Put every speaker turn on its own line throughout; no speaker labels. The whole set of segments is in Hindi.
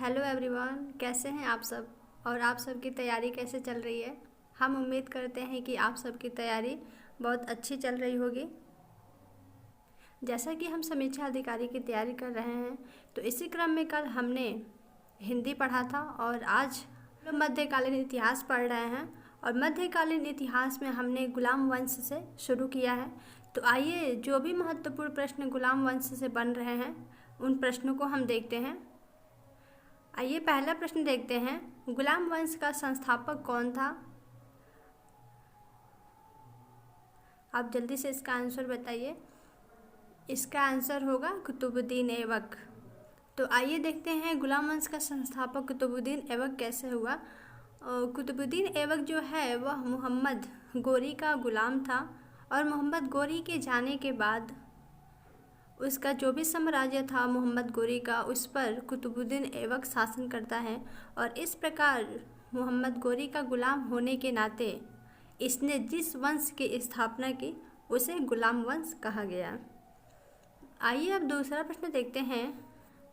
हेलो एवरीवन, कैसे हैं आप सब और आप सब की तैयारी कैसे चल रही है। हम उम्मीद करते हैं कि आप सब की तैयारी बहुत अच्छी चल रही होगी। जैसा कि हम समीक्षा अधिकारी की तैयारी कर रहे हैं, तो इसी क्रम में कल हमने हिंदी पढ़ा था और आज हम मध्यकालीन इतिहास पढ़ रहे हैं। और मध्यकालीन इतिहास में हमने गुलाम वंश से शुरू किया है। तो आइए, जो भी महत्वपूर्ण प्रश्न गुलाम वंश से बन रहे हैं उन प्रश्नों को हम देखते हैं। आइए पहला प्रश्न देखते हैं, गुलाम वंश का संस्थापक कौन था। आप जल्दी से इसका आंसर बताइए। इसका आंसर होगा कुतुबुद्दीन ऐबक। तो आइए देखते हैं गुलाम वंश का संस्थापक कुतुबुद्दीन ऐबक कैसे हुआ। कुतुबुद्दीन ऐबक जो है वह मोहम्मद गोरी का गुलाम था और मोहम्मद गोरी के जाने के बाद उसका जो भी साम्राज्य था मोहम्मद गोरी का, उस पर कुतुबुद्दीन ऐबक शासन करता है। और इस प्रकार मोहम्मद गोरी का गुलाम होने के नाते इसने जिस वंश की स्थापना की उसे गुलाम वंश कहा गया। आइए अब दूसरा प्रश्न देखते हैं।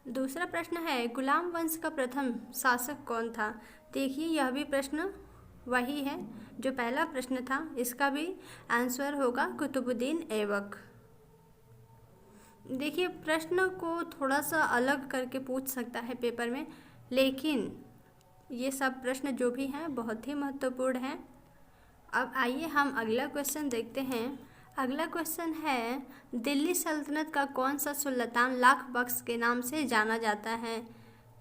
दूसरा प्रश्न है, गुलाम वंश का प्रथम शासक कौन था। देखिए, यह भी प्रश्न वही है जो पहला प्रश्न था। इसका भी आंसर होगा कुतुबुद्दीन ऐबक। देखिए, प्रश्न को थोड़ा सा अलग करके पूछ सकता है पेपर में, लेकिन ये सब प्रश्न जो भी हैं बहुत ही महत्वपूर्ण हैं। अब आइए हम अगला क्वेश्चन देखते हैं। अगला क्वेश्चन है, दिल्ली सल्तनत का कौन सा सुल्तान लाख बख्श के नाम से जाना जाता है।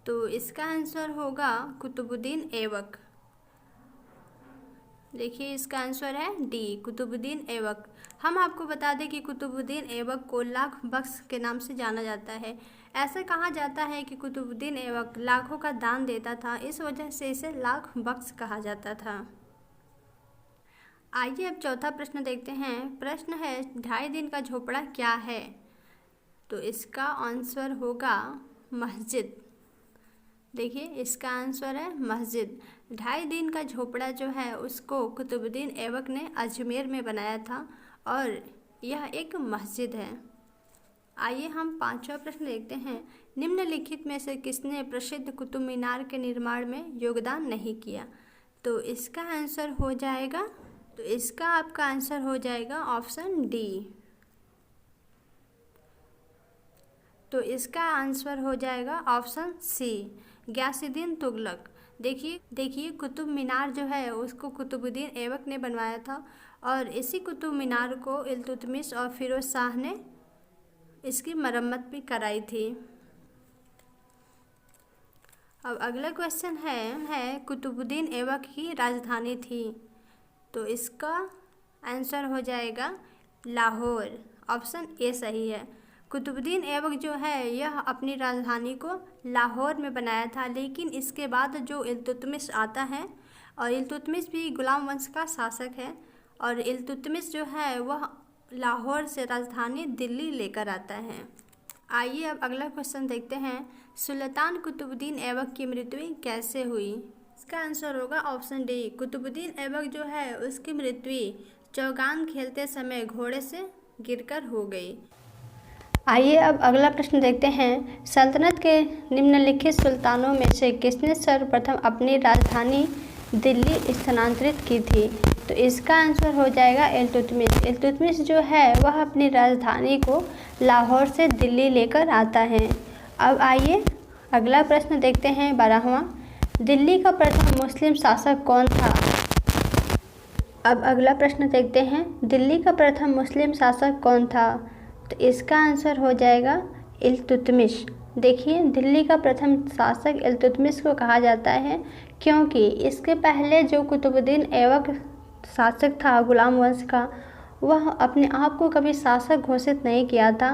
तो इसका आंसर होगा कुतुबुद्दीन ऐबक। देखिए, इसका आंसर है डी, कुतुबुद्दीन ऐबक। हम आपको बता दें कि कुतुबुद्दीन ऐबक को लाख बख्श के नाम से जाना जाता है। ऐसा कहा जाता है कि कुतुबुद्दीन ऐबक लाखों का दान देता था, इस वजह से इसे लाख बख्श कहा जाता था। आइए अब चौथा प्रश्न देखते हैं। प्रश्न है, 2.5 दिन का झोपड़ा क्या है। तो इसका आंसर होगा मस्जिद। देखिए, इसका आंसर है मस्जिद। 2.5 दिन का झोपड़ा जो है उसको कुतुबुद्दीन ऐबक ने अजमेर में बनाया था और यह एक मस्जिद है। आइए हम पांचवा प्रश्न देखते हैं। निम्नलिखित में से किसने प्रसिद्ध कुतुब मीनार के निर्माण में योगदान नहीं किया। तो इसका आंसर हो जाएगा, तो इसका आपका आंसर हो जाएगा ऑप्शन डी। तो इसका आंसर हो जाएगा ऑप्शन सी, गयासुद्दीन तुगलक। देखिए कुतुब मीनार जो है उसको कुतुबुद्दीन ऐबक ने बनवाया था और इसी कुतुब मीनार को इल्तुतमिश और फिरोज शाह ने इसकी मरम्मत भी कराई थी। अब अगला क्वेश्चन है कुतुबुद्दीन ऐबक की राजधानी थी। तो इसका आंसर हो जाएगा लाहौर। ऑप्शन ए सही है। कुतुबुद्दीन ऐबक जो है यह अपनी राजधानी को लाहौर में बनाया था, लेकिन इसके बाद जो इल्तुतमिश आता है, और इल्तुतमिश भी गुलाम वंश का शासक है, और इल्तुतमिश जो है वह लाहौर से राजधानी दिल्ली लेकर आता है। आइए अब अगला क्वेश्चन देखते हैं। सुल्तान कुतुबुद्दीन ऐबक की मृत्यु कैसे हुई। इसका आंसर होगा ऑप्शन डी, कुतुबुद्दीन ऐबक जो है उसकी मृत्यु चौगान खेलते समय घोड़े से गिरकर हो गई। आइए अब अगला प्रश्न देखते हैं। सल्तनत के निम्नलिखित सुल्तानों में से किसने सर्वप्रथम अपनी राजधानी दिल्ली स्थानांतरित की थी। तो इसका आंसर हो जाएगा इल्तुतमिश। इल्तुतमिश जो है वह अपनी राजधानी को लाहौर से दिल्ली लेकर आता है। अब आइए अगला प्रश्न देखते हैं, 12वां। दिल्ली का प्रथम मुस्लिम शासक कौन था। अब अगला प्रश्न देखते हैं, दिल्ली का प्रथम मुस्लिम शासक कौन था। तो इसका आंसर हो जाएगा इल्तुतमिश। देखिए, दिल्ली का प्रथम शासक इल्तुतमिश को कहा जाता है क्योंकि इसके पहले जो कुतुबुद्दीन ऐबक शासक था गुलाम वंश का, वह अपने आप को कभी शासक घोषित नहीं किया था।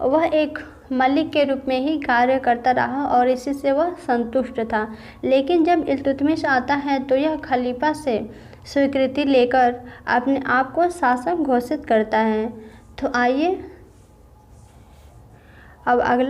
वह एक मलिक के रूप में ही कार्य करता रहा और इसी से वह संतुष्ट था। लेकिन जब इल्तुतमिश आता है तो यह खलीफा से स्वीकृति लेकर अपने आप को शासक घोषित करता है। तो आइए अब अगला